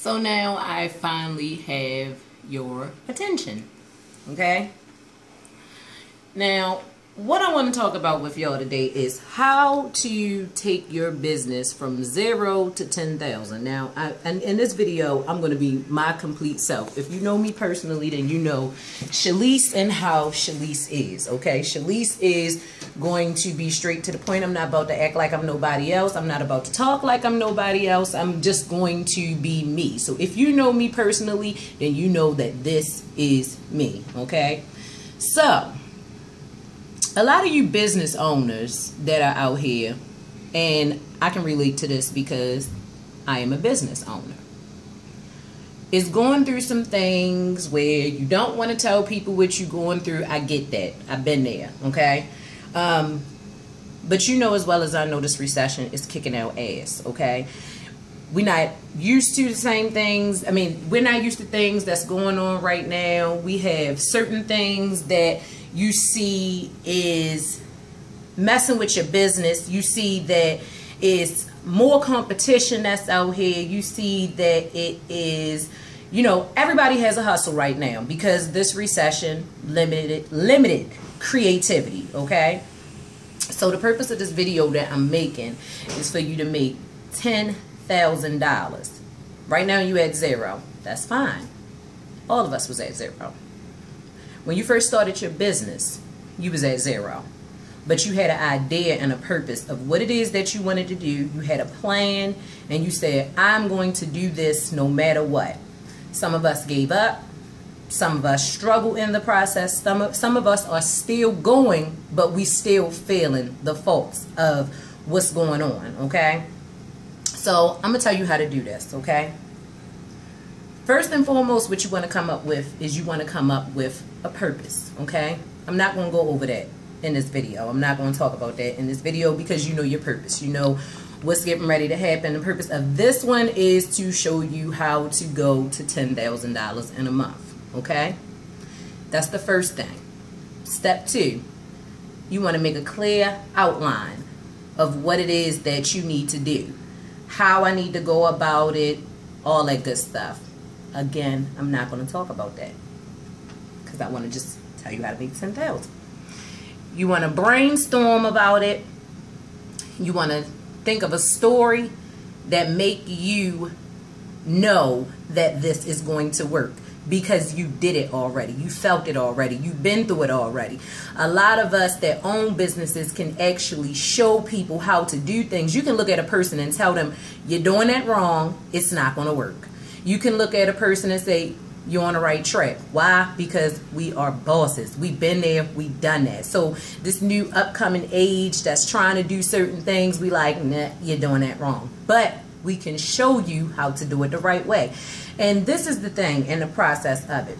So now I finally have your attention. Okay? Now, what I want to talk about with y'all today is how to take your business from 0 to 10,000. Now, and in this video, I'm going to be my complete self. If you know me personally, then you know Shalise and how Shalise is. Okay? Shalise is going to be straight to the point. I'm not about to act like I'm nobody else. I'm not about to talk like I'm nobody else. I'm just going to be me. So if you know me personally, then you know that this is me. Okay? So a lot of you business owners that are out here, and I can relate to this because I am a business owner, is going through some things where you don't want to tell people what you're going through. I get that. I've been there, okay? But you know as well as I know this recession is kicking our ass, okay? We're not used to the same things. I mean, we're not used to things that's going on right now. We have certain things that you see is messing with your business. You see that it's more competition that's out here. You see that it is, you know, everybody has a hustle right now because this recession limited creativity, okay? So the purpose of this video that I'm making is for you to make $10,000. Right now you at 0. That's fine. All of us was at 0. When you first started your business, you was at 0. But you had an idea and a purpose of what it is that you wanted to do. You had a plan and you said, I'm going to do this no matter what. Some of us gave up. Some of us struggle in the process. Some of us are still going, but we still feeling the faults of what's going on, okay? So I'm going to tell you how to do this, okay? First and foremost, what you want to come up with is you want to come up with a purpose, okay? I'm not going to go over that in this video. I'm not going to talk about that in this video because you know your purpose. You know what's getting ready to happen. The purpose of this one is to show you how to go to $10,000 in a month, okay? That's the first thing. Step 2, you want to make a clear outline of what it is that you need to do, how I need to go about it, all that good stuff. Again, I'm not going to talk about that because I want to just tell you how to make 10,000. You want to brainstorm about it. You want to think of a story that make you know that this is going to work because you did it already. You felt it already. You've been through it already. A lot of us that own businesses can actually show people how to do things. You can look at a person and tell them, you're doing that wrong. It's not going to work. You can look at a person and say, you're on the right track. Why? Because we are bosses. We've been there. We've done that. So this new upcoming age that's trying to do certain things, we like, nah, you're doing that wrong. But we can show you how to do it the right way. And this is the thing in the process of it.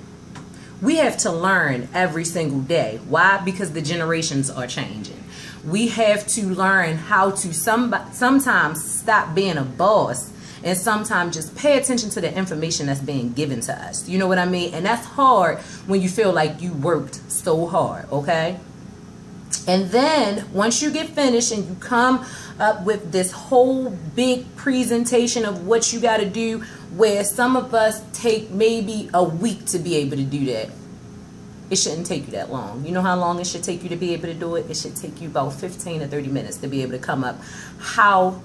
We have to learn every single day. Why? Because the generations are changing. We have to learn how to sometimes stop being a boss and sometimes just pay attention to the information that's being given to us. You know what I mean? And that's hard when you feel like you worked so hard, okay? And then once you get finished and you come up with this whole big presentation of what you got to do, where some of us take maybe a week to be able to do that. It shouldn't take you that long. You know how long it should take you to be able to do it? It should take you about 15 to 30 minutes to be able to come up how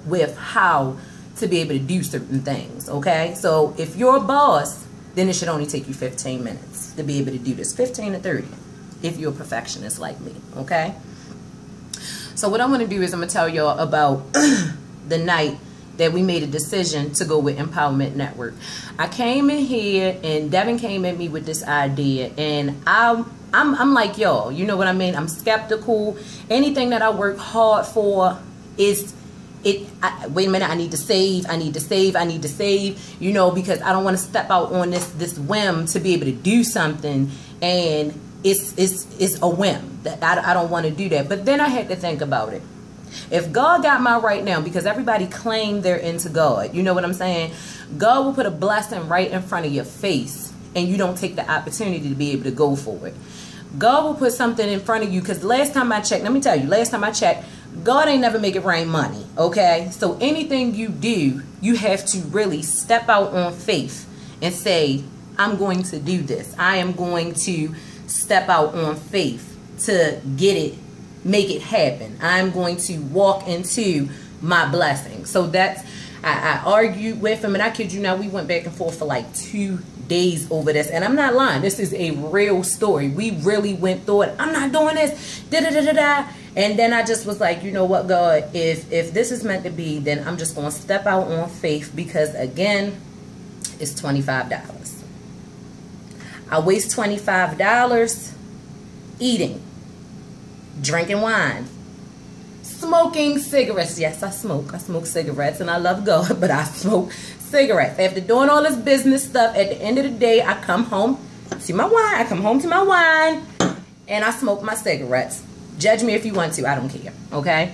to be able to do certain things, okay? So if you're a boss, then it should only take you 15 minutes to be able to do this, 15 to 30, if you're a perfectionist like me, okay? So what I'm going to do is I'm going to tell y'all about the night that we made a decision to go with Empowerment Network. I came in here and Devin came at me with this idea, and I'm like y'all, you know what I mean? I'm skeptical. Anything that I work hard for is wait a minute, I need to save, you know, because I don't want to step out on this whim to be able to do something and it's a whim that I don't want to do that. But then I had to think about it. If God got my right now, because everybody claimed they're into God, you know what I'm saying? God will put a blessing right in front of your face and you don't take the opportunity to be able to go for it. God will put something in front of you, because last time I checked, God ain't never make it rain money, okay? So anything you do, You have to really step out on faith and say, I'm going to do this. I am going to step out on faith to get it, make it happen. I'm going to walk into my blessing. So that's, I argued with him, and I kid you not, we went back and forth for like 2 days over this. And I'm not lying. This is a real story. We really went through it. I'm not doing this. Da-da-da-da-da. And then I just was like, you know what, God, if this is meant to be, then I'm just going to step out on faith, because again, it's $25. I waste $25 eating, drinking wine, smoking cigarettes. Yes, I smoke. I smoke cigarettes, and I love God, but I smoke cigarettes. After doing all this business stuff, at the end of the day, I come home to my wine. I come home to my wine, and I smoke my cigarettes. Judge me if you want to. I don't care. Okay?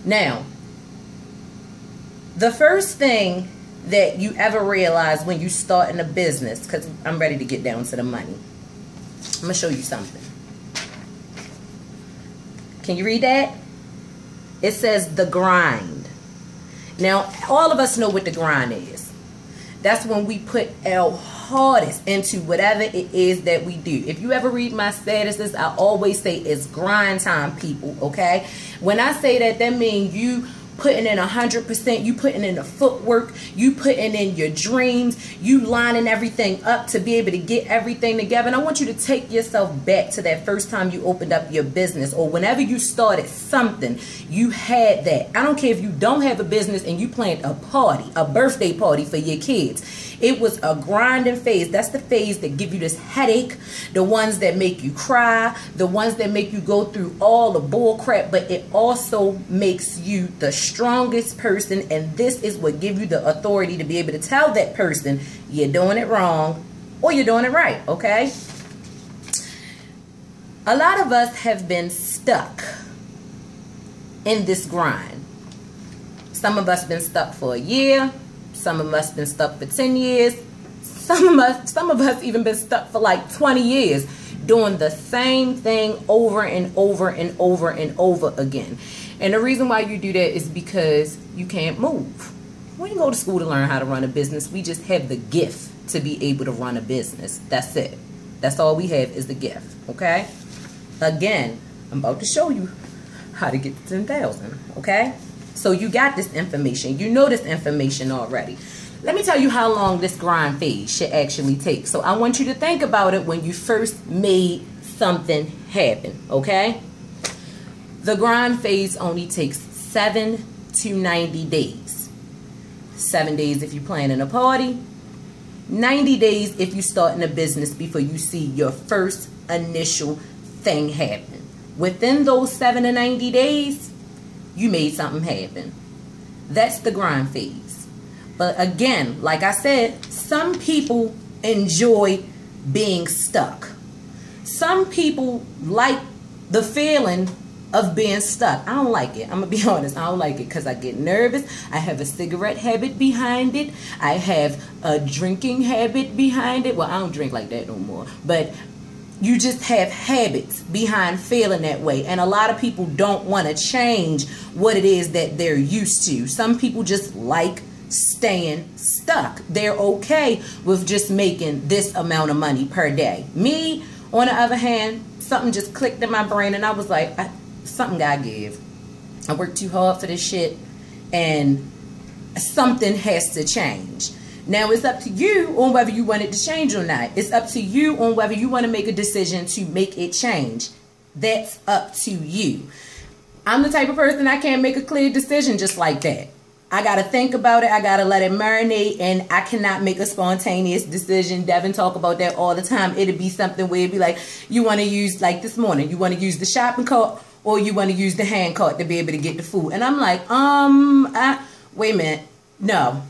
Now, the first thing that you ever realize when you start in a business, because I'm ready to get down to the money. I'm going to show you something. Can you read that? It says the grind. Now, all of us know what the grind is. That's when we put our hardest into whatever it is that we do. If you ever read my statuses, I always say it's grind time, people, okay? When I say that, that means you putting in 100%, you putting in the footwork, you putting in your dreams, you lining everything up to be able to get everything together. And I want you to take yourself back to that first time you opened up your business, or whenever you started something, you had that. I don't care if you don't have a business and you planned a party, a birthday party for your kids. It was a grinding phase. That's the phase that give you this headache, the ones that make you cry, the ones that make you go through all the bull crap, but it also makes you the strongest person, and this is what gives you the authority to be able to tell that person you're doing it wrong or you're doing it right, okay? A lot of us have been stuck in this grind. Some of us been stuck for a year. Some of us been stuck for 10 years. Some of us even been stuck for like 20 years doing the same thing over and over and over and over again. And the reason why you do that is because you can't move. We didn't go to school to learn how to run a business. We just have the gift to be able to run a business. That's it. That's all we have is the gift, okay? Again, I'm about to show you how to get to 10,000, okay? So you got this information. You know this information already. Let me tell you how long this grind phase should actually take. So I want you to think about it when you first made something happen, okay? The grind phase only takes 7 to 90 days. 7 days if you're planning a party. 90 days if you're starting a business before you see your first initial thing happen. Within those 7 to 90 days, you made something happen. That's the grind phase. But again, like I said, some people enjoy being stuck. Some people like the feeling of being stuck. I don't like it. I'm going to be honest. I don't like it because I get nervous. I have a cigarette habit behind it. I have a drinking habit behind it. Well, I don't drink like that no more. But you just have habits behind feeling that way. And a lot of people don't want to change what it is that they're used to. Some people just like staying stuck. They're okay with just making this amount of money per day. Me, on the other hand, something just clicked in my brain and I was like, something God give. I worked too hard for this shit and something has to change. Now it's up to you on whether you want it to change or not. It's up to you on whether you want to make a decision to make it change. That's up to you. I'm the type of person I can't make a clear decision just like that. I got to think about it. I got to let it marinate, and I cannot make a spontaneous decision. Devin talk about that all the time. It'll be something where it'd be like, you want to use, like this morning, you want to use the shopping cart or you want to use the hand cart to be able to get the food. And I'm like, wait a minute. No.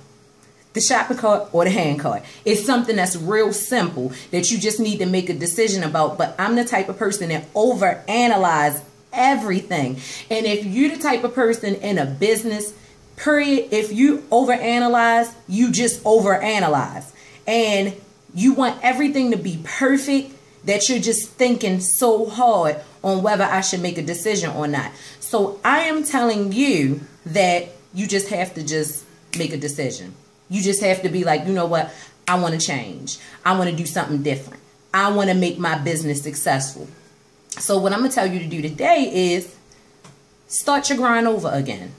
The shopping cart or the hand cart. It's something that's real simple that you just need to make a decision about. But I'm the type of person that overanalyze everything. And if you're the type of person in a business, period, if you overanalyze, you just overanalyze. And you want everything to be perfect, that you're just thinking so hard on whether I should make a decision or not. So I am telling you that you just have to just make a decision. You just have to be like, you know what? I want to change. I want to do something different. I want to make my business successful. So what I'm going to tell you to do today is start your grind over again.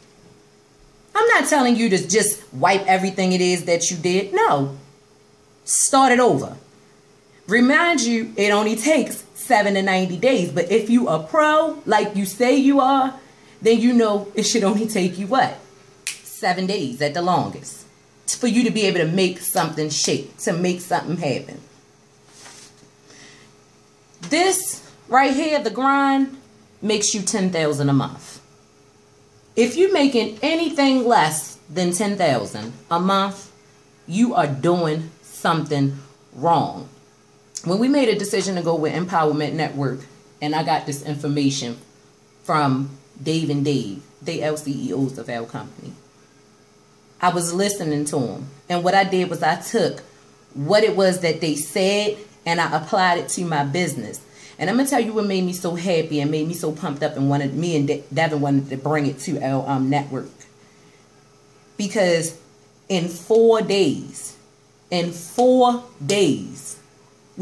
I'm not telling you to just wipe everything it is that you did. No. Start it over. Remind you, it only takes 7 to 90 days. But if you are pro, like you say you are, then you know it should only take you what? 7 days at the longest. For you to be able to make something shake, to make something happen. This right here, the grind, makes you $10,000 a month. If you're making anything less than $10,000 a month, you are doing something wrong. When we made a decision to go with Empowerment Network, and I got this information from Dave and Dave, they LCEOs of our company, I was listening to them. And what I did was I took what it was that they said and I applied it to my business. And I'm going to tell you what made me so happy and made me so pumped up and wanted me and Devin wanted to bring it to our network. Because in 4 days, we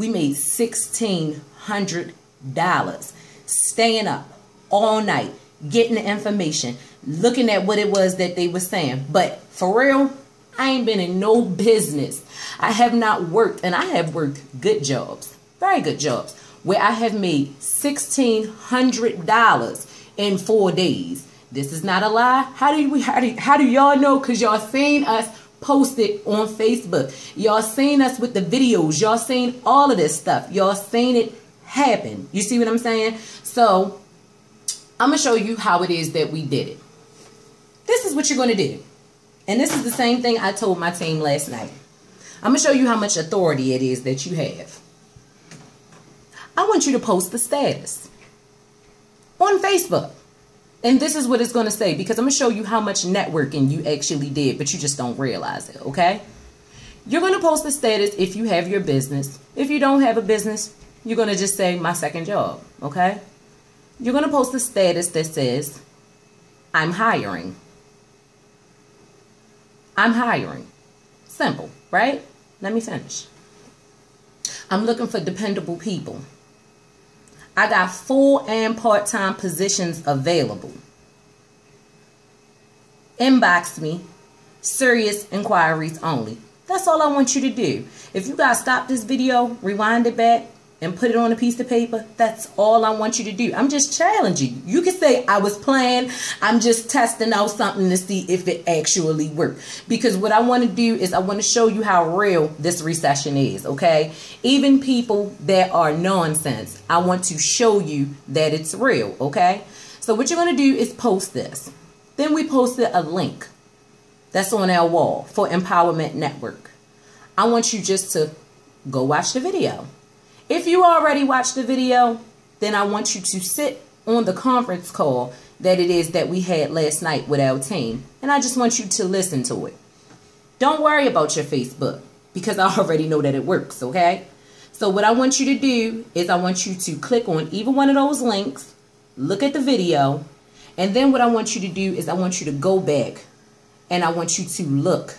made $1,600 staying up all night, getting the information, looking at what it was that they were saying. But for real, I ain't been in no business. I have not worked, and I have worked good jobs, very good jobs, where I have made $1,600 in 4 days. This is not a lie. How do y'all know? Because y'all seen us post it on Facebook. Y'all seen us with the videos. Y'all seen all of this stuff. Y'all seen it happen. You see what I'm saying? So I'm going to show you how it is that we did it. This is what you're going to do. And this is the same thing I told my team last night. I'm going to show you how much authority it is that you have. I want you to post the status on Facebook. And this is what it's going to say, because I'm going to show you how much networking you actually did, but you just don't realize it, okay? You're going to post the status if you have your business. If you don't have a business, you're going to just say, my second job, okay? You're going to post the status that says, I'm hiring. I'm hiring. Simple, right? Let me finish. I'm looking for dependable people. I got full and part-time positions available. Inbox me. Serious inquiries only. That's all I want you to do. If you guys stop this video, rewind it back, and put it on a piece of paper, that's all I want you to do. I'm just challenging you. You can say I was playing. I'm just testing out something to see if it actually worked. Because what I want to do is I want to show you how real this recession is, okay? Even people that are nonsense, I want to show you that it's real, okay? So what you're going to do is post this. Then we posted a link that's on our wall for Empowerment Network. I want you just to go watch the video. If you already watched the video, then I want you to sit on the conference call that it is that we had last night with our team. And I just want you to listen to it. Don't worry about your Facebook, because I already know that it works, okay? So what I want you to do is I want you to click on either one of those links, look at the video, and then what I want you to do is I want you to go back and I want you to look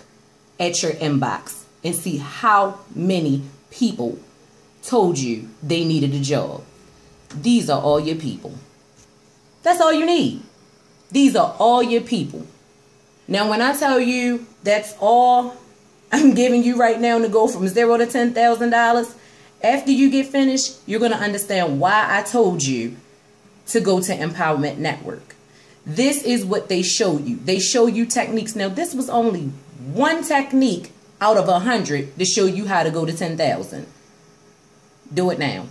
at your inbox and see how many people told you they needed a job. These are all your people. That's all you need. These are all your people. Now, when I tell you that's all I'm giving you right now to go from $0 to $10,000, after you get finished, you're going to understand why I told you to go to Empowerment Network. This is what they show you. They show you techniques. Now, this was only one technique out of 100 to show you how to go to 10,000. Do it now.